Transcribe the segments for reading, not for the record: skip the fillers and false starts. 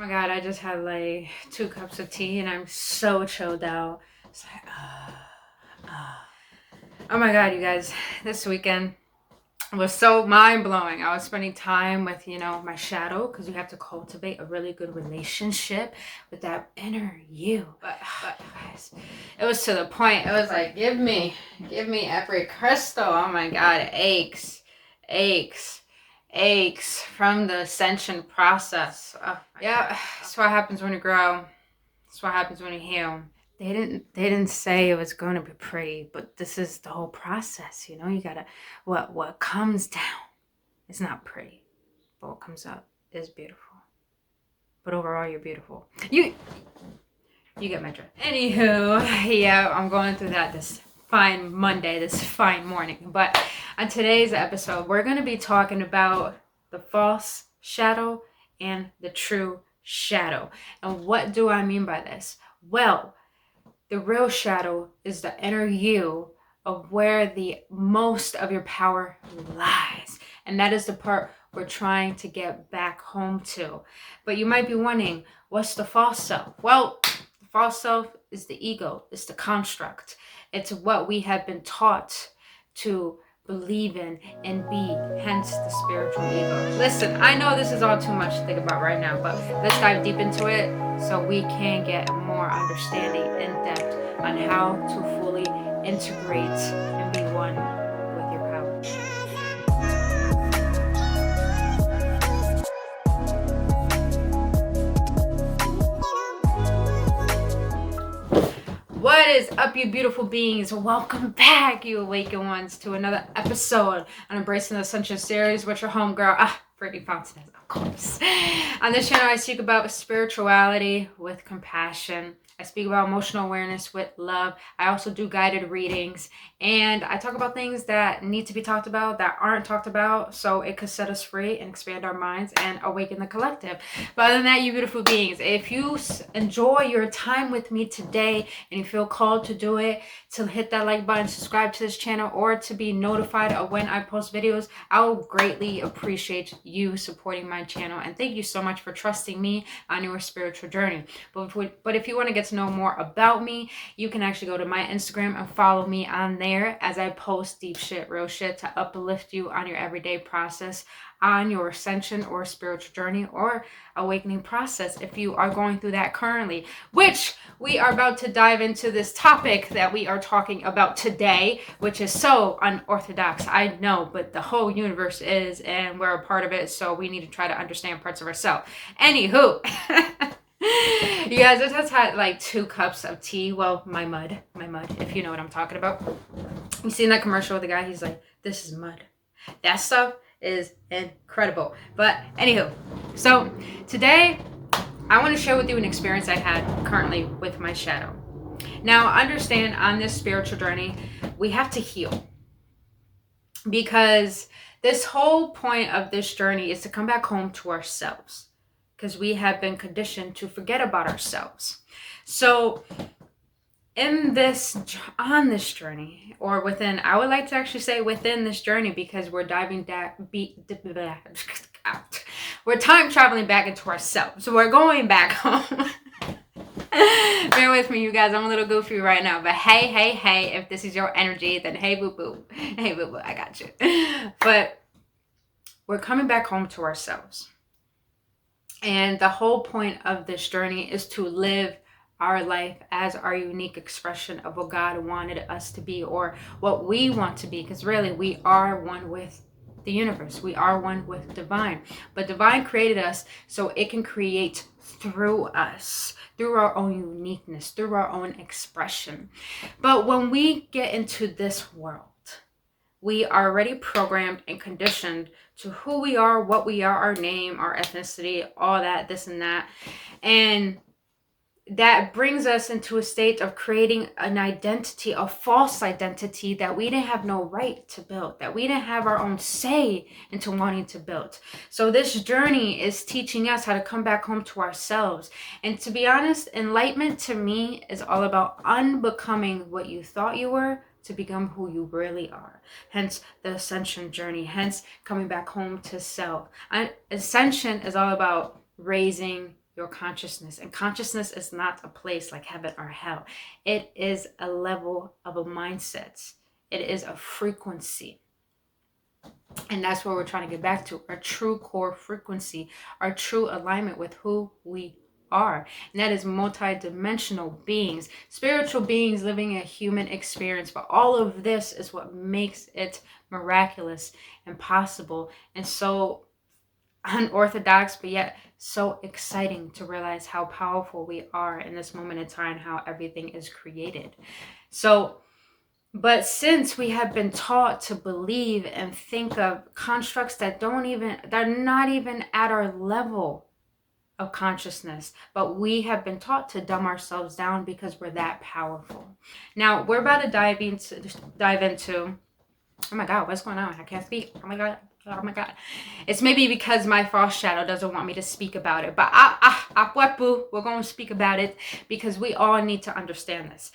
my God, I just had like 2 cups of tea and I'm so chilled out. It's like, oh my God, you guys, this weekend was so mind-blowing. I was spending time with, my shadow, because you have to cultivate a really good relationship with that inner you. But guys, it was to the point. It was like, give me every crystal. Oh my God, it aches from the ascension process. Yeah, that's what happens when you grow. That's what happens when you heal. They didn't say it was going to be pretty, but this is the whole process. You gotta, what comes down is not pretty, but what comes up is beautiful. But overall, you're beautiful. You get my drift. Anywho, yeah, I'm going through that this fine Monday, this fine morning. But on today's episode, we're going to be talking about the false shadow and the true shadow. And what do I mean by this? Well, the real shadow is the inner you of where the most of your power lies. And that is the part we're trying to get back home to. But you might be wondering, what's the false self? Well, the false self is the ego, it's the construct. It's what we have been taught to believe in and be, hence the spiritual ego. Listen, I know this is all too much to think about right now, but let's dive deep into it so we can get more understanding in depth on how to fully integrate and be one with your power. What is up, you beautiful beings? Welcome back, you awakened ones, to another episode on Embracing the Ascension series with your homegirl, Brittany Fountain, of course. On this channel, I speak about spirituality with compassion. I speak about emotional awareness with love. I also do guided readings, and I talk about things that need to be talked about, that aren't talked about, so it could set us free and expand our minds and awaken the collective. But other than that, you beautiful beings, if you enjoy your time with me today and you feel called to do it, to hit that like button, subscribe to this channel, or to be notified of when I post videos, I will greatly appreciate you supporting my channel. And thank you so much for trusting me on your spiritual journey. But if you want to get to know more about me, you can actually go to my Instagram and follow me on there, as I post deep shit, real shit, to uplift you on your everyday process, on your ascension or spiritual journey or awakening process, if you are going through that currently, which we are about to dive into this topic that we are talking about today, which is so unorthodox, I know, but the whole universe is, and we're a part of it, so we need to try to understand parts of ourselves. Anywho, you guys, I just had like 2 cups of tea. Well, my mud, if you know what I'm talking about. You seen that commercial with the guy? He's like, this is mud. That stuff is incredible. But anywho, so today I want to share with you an experience I had currently with my shadow. Now, understand, on this spiritual journey, we have to heal, because this whole point of this journey is to come back home to ourselves, because we have been conditioned to forget about ourselves. So on this journey, or within, I would like to actually say within this journey, because we're we're time traveling back into ourselves. So we're going back home. Bear with me, you guys. I'm a little goofy right now, but hey, if this is your energy, then hey, boo boo, I got you. But we're coming back home to ourselves. And the whole point of this journey is to live our life as our unique expression of what God wanted us to be, or what we want to be, because really we are one with the universe. We are one with divine. But divine created us so it can create through us, through our own uniqueness, through our own expression. But when we get into this world, we are already programmed and conditioned to who we are, what we are, our name, our ethnicity, all that, this and that. And that brings us into a state of creating an identity, a false identity that we didn't have no right to build, that we didn't have our own say into wanting to build. So this journey is teaching us how to come back home to ourselves. And to be honest, enlightenment to me is all about unbecoming what you thought you were to become who you really are. Hence the ascension journey, hence coming back home to self. And ascension is all about raising your consciousness. And consciousness is not a place like heaven or hell. It is a level of a mindset. It is a frequency. And that's where we're trying to get back to, our true core frequency, our true alignment with who we are. And that is multi-dimensional beings, spiritual beings living a human experience. But all of this is what makes it miraculous and possible, and so unorthodox, but yet so exciting to realize how powerful we are in this moment in time, how everything is created. So, but since we have been taught to believe and think of constructs that they're not even at our level of consciousness, but we have been taught to dumb ourselves down because we're that powerful. Now, we're about to dive into, oh my God, what's going on? I can't speak. Oh my God. Oh my God. It's maybe because my false shadow doesn't want me to speak about it. But we're going to speak about it because we all need to understand this.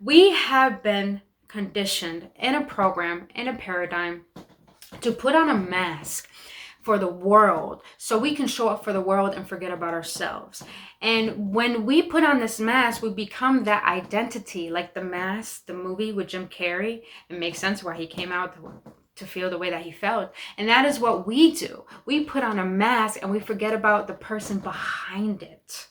We have been conditioned in a program, in a paradigm, to put on a mask for the world so we can show up for the world and forget about ourselves. And when we put on this mask, we become that identity, like The Mask, the movie with Jim Carrey. It makes sense why he came out to feel the way that he felt. And that is what we do. We put on a mask and we forget about the person behind it.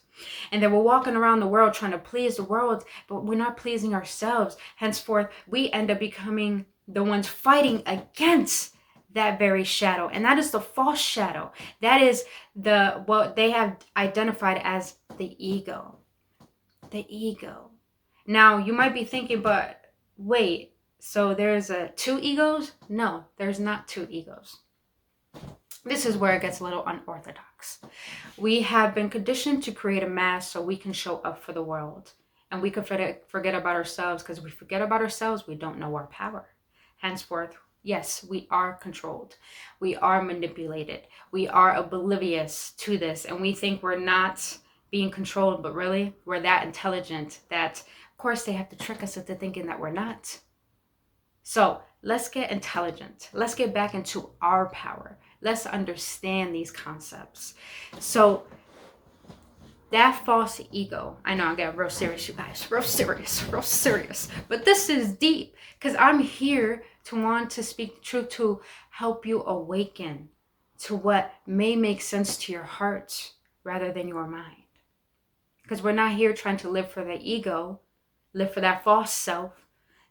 And then we're walking around the world trying to please the world, but we're not pleasing ourselves. Henceforth, we end up becoming the ones fighting against that very shadow. And that is the false shadow. That is what they have identified as the ego. The ego. Now, you might be thinking, but wait, so there's two egos? No, there's not two egos. This is where it gets a little unorthodox. We have been conditioned to create a mask so we can show up for the world. And we can forget about ourselves, because if we forget about ourselves, we don't know our power. Henceforth, yes, we are controlled. We are manipulated. We are oblivious to this. And we think we're not being controlled, but really, we're that intelligent that, of course, they have to trick us into thinking that we're not. So let's get intelligent. Let's get back into our power. Let's understand these concepts. So that false ego, I know I got real serious, you guys, real serious. But this is deep, because I'm here to want to speak the truth, to help you awaken to what may make sense to your heart rather than your mind. Because we're not here trying to live for the ego, live for that false self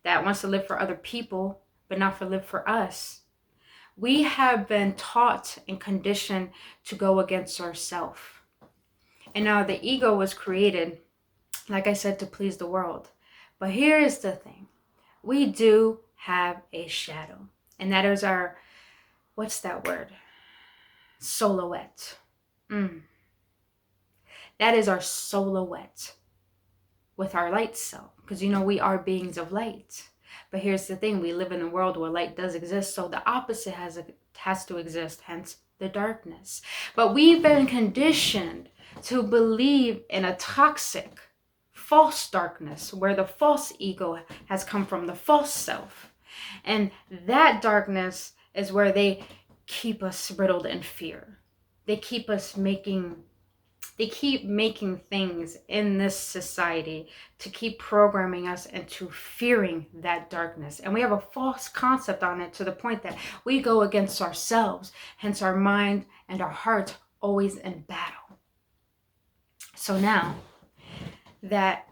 that wants to live for other people, but not live for us. We have been taught and conditioned to go against ourselves. And now the ego was created, like I said, to please the world. But here is the thing. We do have a shadow. And that is our, what's that word? Silhouette. That is our silhouette with our light self. Because we are beings of light. But here's the thing. We live in a world where light does exist. So the opposite has to exist. Hence the darkness. But we've been conditioned to believe in a toxic, false darkness where the false ego has come from, the false self. And that darkness is where they keep us riddled in fear. They keep making things in this society to keep programming us into fearing that darkness. And we have a false concept on it to the point that we go against ourselves. Hence our mind and our heart always in battle. So now that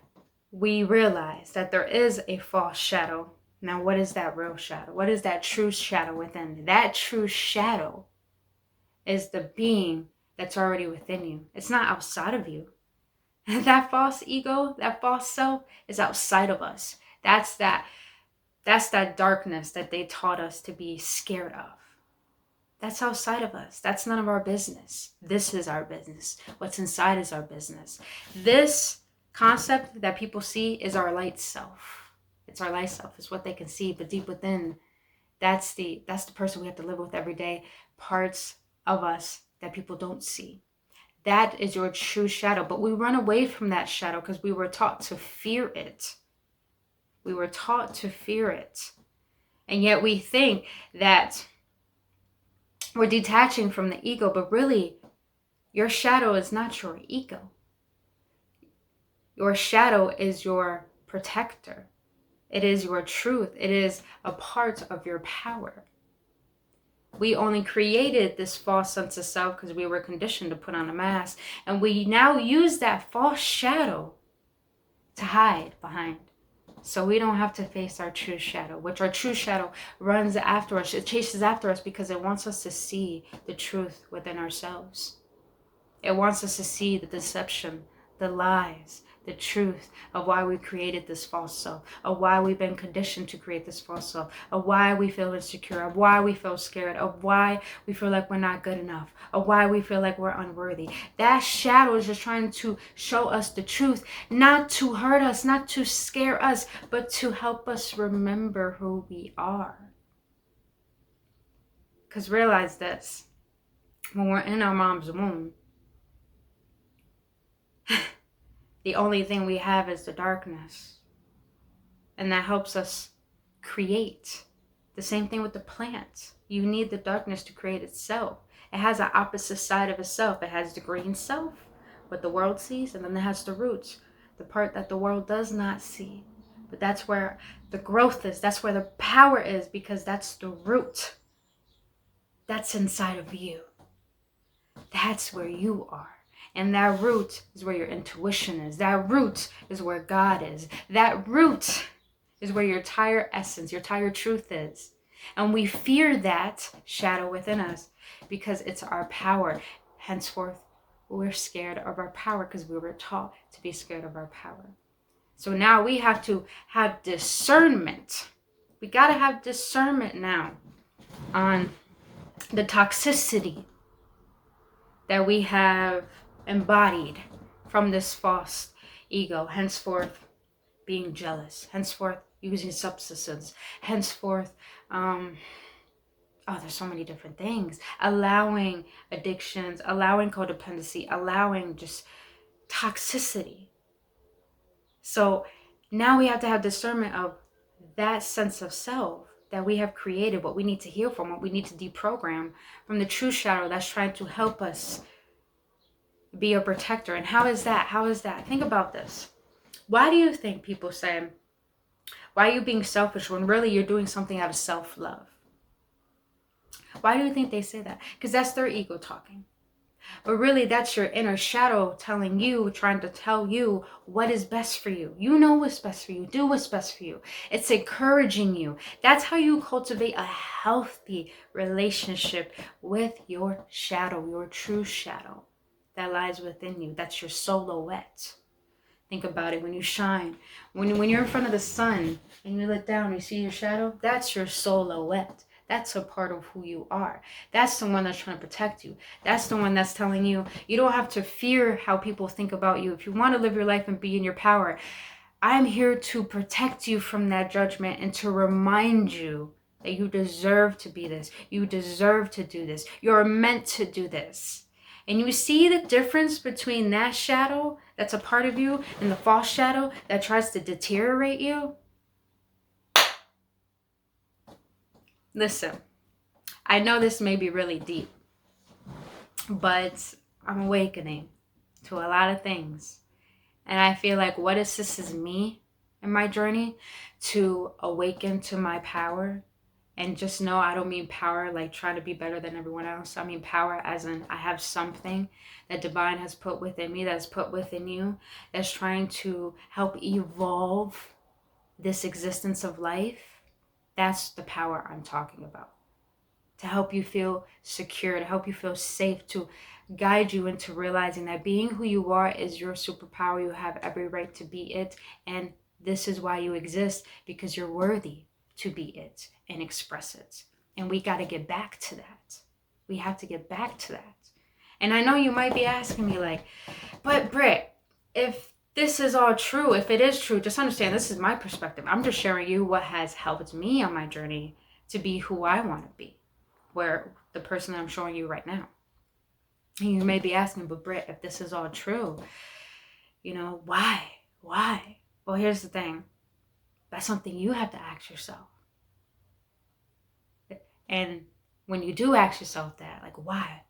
we realize that there is a false shadow, now what is that real shadow? What is that true shadow within? That true shadow is the being that's already within you. It's not outside of you. That false ego, that false self is outside of us. That's that darkness that they taught us to be scared of. That's outside of us. That's none of our business. This is our business. What's inside is our business. This concept that people see is our light self. It's our light self. It's what they can see. But deep within, that's the person we have to live with every day. Parts of us that people don't see. That is your true shadow. But we run away from that shadow because we were taught to fear it. We were taught to fear it. And yet we think that we're detaching from the ego, but really Your shadow is not your ego. Your shadow is your protector. It is your truth. It is a part of your power. We only created this false sense of self because we were conditioned to put on a mask. And we now use that false shadow to hide behind. So we don't have to face our true shadow, which our true shadow runs after us. It chases after us because it wants us to see the truth within ourselves. It wants us to see the deception, the lies, the truth of why we created this false self, of why we've been conditioned to create this false self, of why we feel insecure, of why we feel scared, of why we feel like we're not good enough, of why we feel like we're unworthy. That shadow is just trying to show us the truth, not to hurt us, not to scare us, but to help us remember who we are. Because realize this, when we're in our mom's womb, the only thing we have is the darkness. And that helps us create. The same thing with the plant. You need the darkness to create itself. It has an opposite side of itself. It has the green self, what the world sees, and then it has the roots, the part that the world does not see. But that's where the growth is. That's where the power is, because that's the root. That's inside of you. That's where you are. And that root is where your intuition is. That root is where God is. That root is where your entire essence, your entire truth is. And we fear that shadow within us because it's our power. Henceforth, we're scared of our power because we were taught to be scared of our power. So now we have to have discernment. We got to have discernment now on the toxicity that we have embodied from this false ego, henceforth being jealous, henceforth using substances, henceforth there's so many different things, allowing addictions, allowing codependency, allowing just toxicity. So now we have to have discernment of that sense of self that we have created, what we need to heal from, what we need to deprogram from the true shadow that's trying to help us be a protector. And how is that? How is that? Think about this. Why do you think people say, why are you being selfish when really you're doing something out of self-love? Why do you think they say that? Because that's their ego talking. But really, that's your inner shadow telling you, trying to tell you what is best for you. You know what's best for you. Do what's best for you. It's encouraging you. That's how you cultivate a healthy relationship with your shadow, your true shadow that lies within you. That's your silhouette. Think about it. When you shine, when you're in front of the sun and you look down, you see your shadow. That's your silhouette. That's a part of who you are. That's the one that's trying to protect you. That's the one that's telling you, you don't have to fear how people think about you. If you want to live your life and be in your power, I'm here to protect you from that judgment and to remind you that you deserve to be this. You deserve to do this. You're meant to do this. And you see the difference between that shadow that's a part of you and the false shadow that tries to deteriorate you? Listen, I know this may be really deep, but I'm awakening to a lot of things. And I feel like what assists me in my journey to awaken to my power. And just know I don't mean power like trying to be better than everyone else. I mean power as in I have something that divine has put within me, that's put within you, that's trying to help evolve this existence of life. That's the power I'm talking about. To help you feel secure, to help you feel safe, to guide you into realizing that being who you are is your superpower. You have every right to be it. And this is why you exist, because you're worthy to be it and express it. And we got to get back to that. We have to get back to that. And I know you might be asking me like, but Britt, if this is all true, if it is true, just understand this is my perspective. I'm just sharing you what has helped me on my journey to be who I want to be, where the person that I'm showing you right now. And you may be asking, but Britt, if this is all true, why? Why? Well, here's the thing. That's something you have to ask yourself. And when you do ask yourself that, like, why?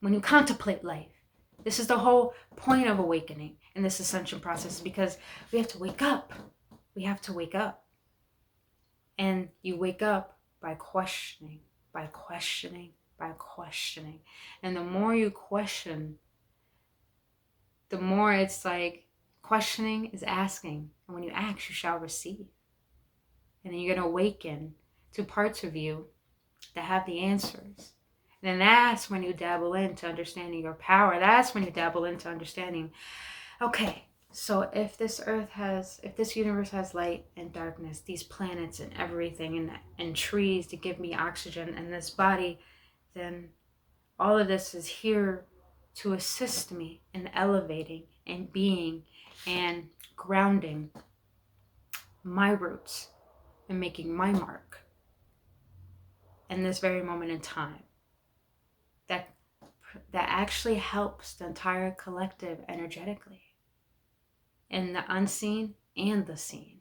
When you contemplate life, This is the whole point of awakening in this ascension process, because we have to wake up. We have to wake up. And you wake up by questioning, by questioning, by questioning. And the more you question, the more it's like questioning is asking. And when you ask, you shall receive. And then you're going to awaken to parts of you that have the answers. And then that's when you dabble into understanding your power. That's when you dabble into understanding, okay, so if this universe has light and darkness, these planets and everything, and trees to give me oxygen, and this body, then all of this is here to assist me in elevating and being and grounding my roots and making my mark in this very moment in time. That actually helps the entire collective energetically, in the unseen and the seen.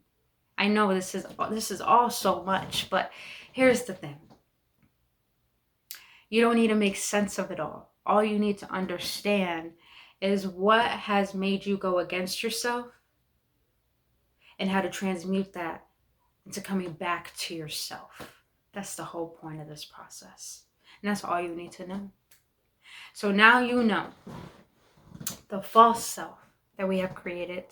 I know this is all so much, but here's the thing. You don't need to make sense of it all. All you need to understand is what has made you go against yourself and how to transmute that into coming back to yourself. That's the whole point of this process. And that's all you need to know. So now you know the false self that we have created,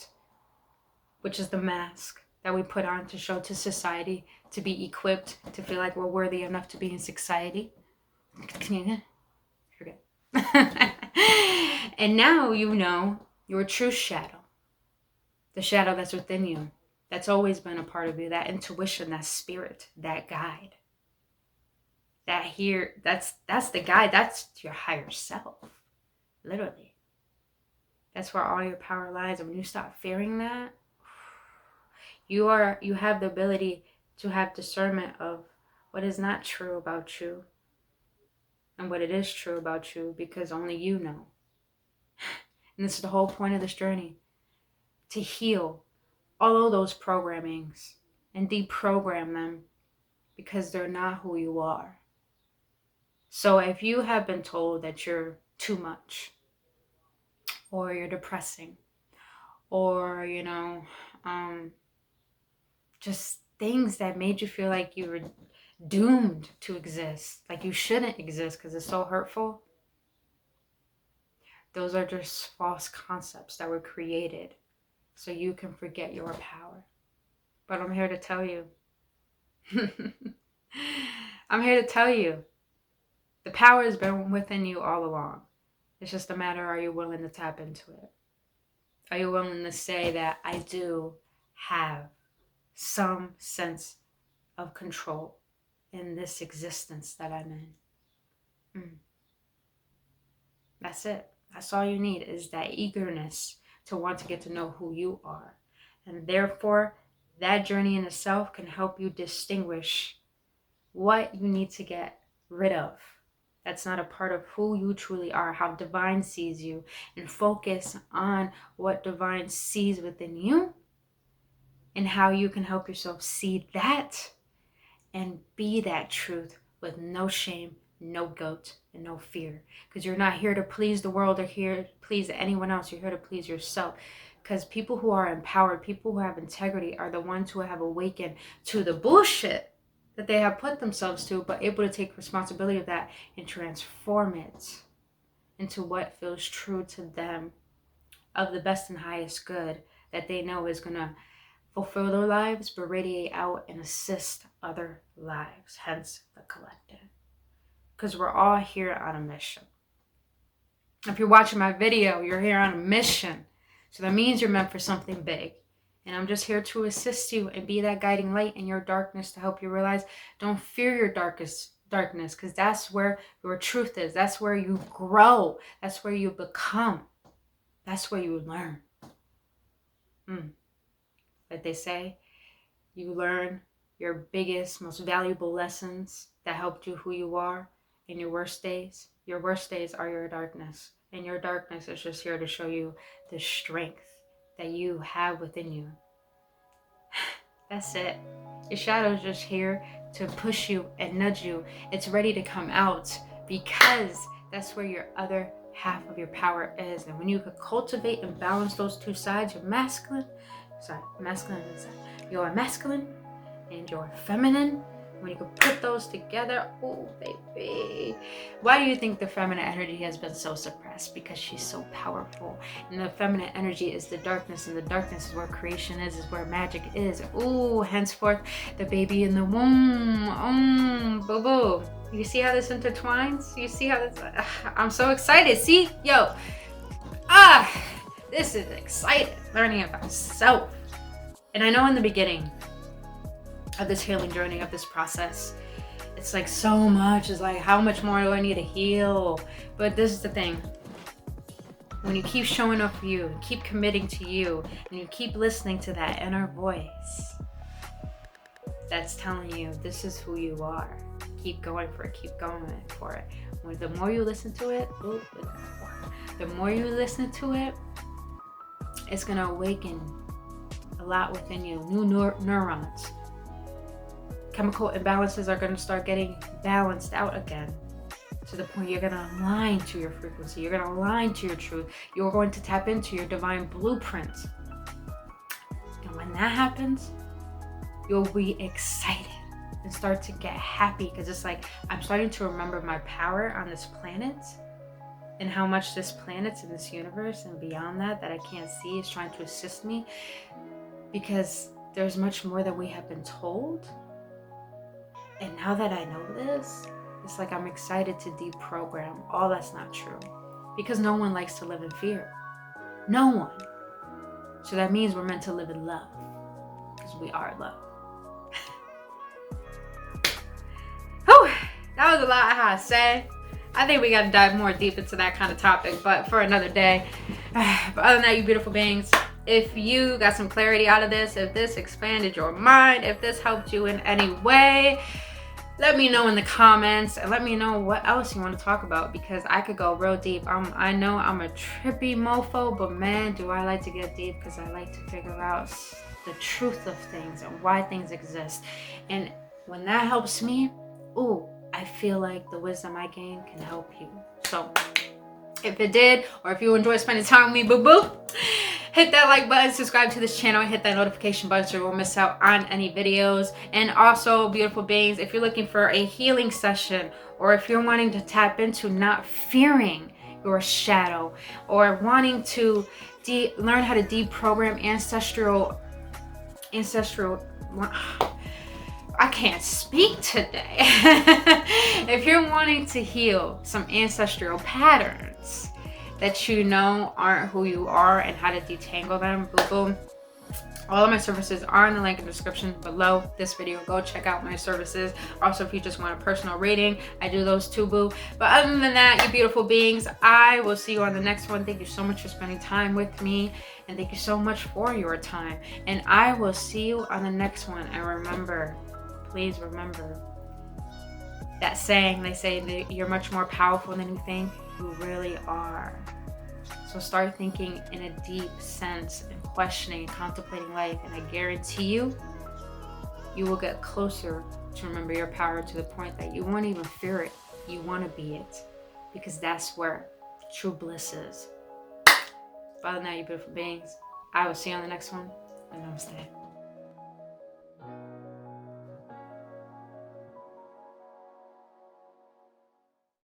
which is the mask that we put on to show to society, to be equipped, to feel like we're worthy enough to be in society. Forget. And now you know your true shadow, the shadow that's within you, that's always been a part of you, that intuition, that spirit, that guide. That's the guide, that's your higher self, literally. That's where all your power lies. And when you stop fearing that, you have the ability to have discernment of what is not true about you and what it is true about you, because only you know. And this is the whole point of this journey, to heal all of those programmings and deprogram them, because they're not who you are. So if you have been told that you're too much, or you're depressing, or just things that made you feel like you were doomed to exist, like you shouldn't exist because it's so hurtful, those are just false concepts that were created so you can forget your power. But I'm here to tell you, the power has been within you all along. It's just a matter, are you willing to tap into it? Are you willing to say that I do have some sense of control in this existence that I'm in? That's it. That's all you need, is that eagerness to want to get to know who you are. And therefore, that journey in itself can help you distinguish what you need to get rid of. That's not a part of who you truly are, how divine sees you, and focus on what divine sees within you and how you can help yourself see that and be that truth with no shame, no guilt, and no fear. Because you're not here to please the world or here to please anyone else. You're here to please yourself. Because people who are empowered, people who have integrity, are the ones who have awakened to the bullshit that they have put themselves to, but able to take responsibility of that and transform it into what feels true to them, of the best and highest good that they know is going to fulfill their lives, but radiate out and assist other lives, hence the collective. Because we're all here on a mission. If you're watching my video, you're here on a mission. So that means you're meant for something big. And I'm just here to assist you and be that guiding light in your darkness, to help you realize, don't fear your darkness, because that's where your truth is. That's where you grow. That's where you become. That's where you learn. Like they say, you learn your biggest, most valuable lessons that helped you who you are in your worst days. Your worst days are your darkness. And your darkness is just here to show you the strength that you have within you. That's it. Your shadow is just here to push you and nudge you. It's ready to come out, because that's where your other half of your power is. And when you could cultivate and balance those two sides, your masculine and your feminine, when you can put those together, oh baby. Why do you think the feminine energy has been so suppressed? Because she's so powerful. And the feminine energy is the darkness, and the darkness is where creation is where magic is. Ooh, henceforth, the baby in the womb. Boo boo. You see how this intertwines? You see how this, I'm so excited. See, yo, this is exciting, learning about self. And I know in the beginning of this healing journey, of this process, it's like so much. It's like, how much more do I need to heal? But this is the thing. When you keep showing up for you, keep committing to you, and you keep listening to that inner voice that's telling you this is who you are, keep going for it, keep going for it. The more you listen to it, it's going to awaken a lot within you, new neurons. Chemical imbalances are going to start getting balanced out again, to the point you're going to align to your frequency. You're going to align to your truth. You're going to tap into your divine blueprint. And when that happens, you'll be excited and start to get happy, because it's like, I'm starting to remember my power on this planet, and how much this planet and this universe and beyond that I can't see is trying to assist me, because there's much more that we have been told. And now that I know this, it's like I'm excited to deprogram all that's not true, because no one likes to live in fear. No one. So that means we're meant to live in love, because we are love. Whew, that was a lot I had to say. I think we got to dive more deep into that kind of topic, but for another day. But other than that, you beautiful beings, if you got some clarity out of this, if this expanded your mind, if this helped you in any way, let me know in the comments, and let me know what else you want to talk about, because I could go real deep. I know I'm a trippy mofo, but man, do I like to get deep, because I like to figure out the truth of things and why things exist. And when that helps me, I feel like the wisdom I gain can help you. So if it did, or if you enjoyed spending time with me, boo-boo, hit that like button, subscribe to this channel, and hit that notification button so you won't miss out on any videos. And also, beautiful beings, if you're looking for a healing session, or if you're wanting to tap into not fearing your shadow, or wanting to learn how to deprogram ancestral I can't speak today. If you're wanting to heal some ancestral patterns that you know aren't who you are, and how to detangle them, boo-boo, all of my services are in the link in the description below this video. Go check out my services. Also, if you just want a personal reading, I do those too, boo. But other than that, you beautiful beings, I will see you on the next one. Thank you so much for spending time with me, and thank you so much for your time. And I will see you on the next one. And remember, please remember that saying, they say that you're much more powerful than you think. You really are. So start thinking in a deep sense, and questioning and contemplating life, and I guarantee you, you will get closer to remember your power, to the point that you won't even fear it. You want to be it, because that's where true bliss is. But other than that, you beautiful beings, I will see you on the next one, and namaste.